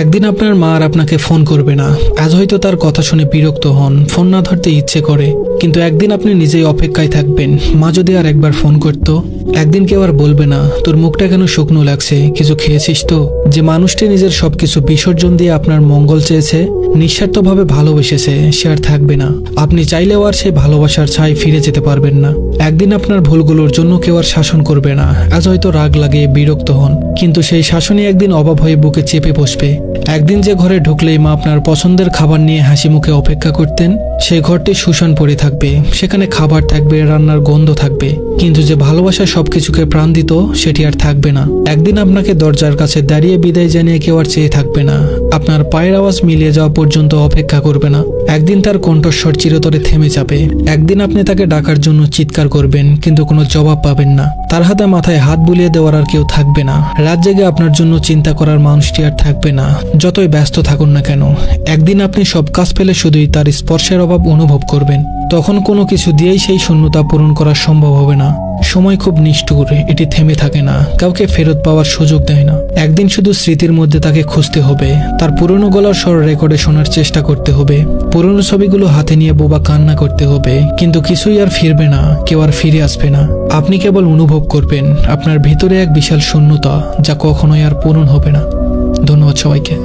একদিন আপনার মা আর আপনাকে ফোন করবে না। আজ হয়তো তার কথা শুনে বিরক্ত হন, ফোন না ধরতে ইচ্ছে করে, কিন্তু একদিন আপনি নিজেই অপেক্ষায় থাকবেন মা যদি আর একবার ফোন করতো। একদিন কেউ আর বলবে না তোর মুখটা কেন শুকনো লাগছে, কিছু খেয়েছিস তো। যে মানুষটি নিজের সবকিছু বিসর্জন দিয়ে আপনার মঙ্গল চেয়েছে, নিঃস্বার্থভাবে ভালোবেসেছে, সে আর থাকবে না। আপনি চাইলেও আর সেই ভালোবাসার ছায় ফিরে যেতে পারবেন না। একদিন আপনার ভুলগুলোর জন্য কেউ আর শাসন করবে না। আজ হয়তো রাগ লাগে, বিরক্ত হন, কিন্তু সেই শাসনই একদিন অভাব হয়ে বুকে চেপে বসবে। একদিন যে ঘরে ঢুকলেই মা আপনার পছন্দের খাবার নিয়ে হাসি মুখে অপেক্ষা করতেন, সেই ঘরটি শুষণ পড়ে থাকবে। সেখানে খাবার থাকবে, রান্নার গন্ধ থাকবে, কিন্তু যে ভালোবাসা সবকিছুকে প্রাণ দিত সেটি আর থাকবে না। একদিন আপনাকে দরজার কাছে দাঁড়িয়ে বিদায় জানিয়ে কেউ আর চেয়ে থাকবে না। আপনার পায়ের আওয়াজ মিলিয়ে যাওয়া পর্যন্ত অপেক্ষা করবে না। একদিন তার কণ্ঠস্বর চিরতরে থেমে যাবে। একদিন আপনি তাকে ডাকার জন্য চিৎকার করবেন, কিন্তু কোনো জবাব পাবেন না। তার হাতে মাথায় হাত বুলিয়ে দেওয়ার আর কেউ থাকবে না। রাত জেগে আপনার জন্য চিন্তা করার মানুষটি আর থাকবে না, যতই ব্যস্ত থাকুন না কেন। একদিন আপনি সব কাজ ফেলে শুধুই তার স্পর্শের অভাব অনুভব করবেন। তখন কোনো কিছু দিয়েই সেই শূন্যতা পূরণ করা সম্ভব হবে না। সময় খুব নিষ্ঠুর, এটি থেমে থাকে না, কাউকে ফেরত পাওয়ার সুযোগ দেয় না। একদিন শুধু স্মৃতির মধ্যে তাকে খুঁজতে হবে, তার পুরনো গলার স্বর রেকর্ডে শোনার চেষ্টা করতে হবে, পুরনো ছবিগুলো হাতে নিয়ে বোবা কান্না করতে হবে, কিন্তু কিছুই আর ফিরবে না, কেউ আর ফিরে আসবে না। আপনি কেবল অনুভব করবেন আপনার ভিতরে এক বিশাল শূন্যতা, যা কখনোই আর পূরণ হবে না। ধন্যবাদ সবাইকে।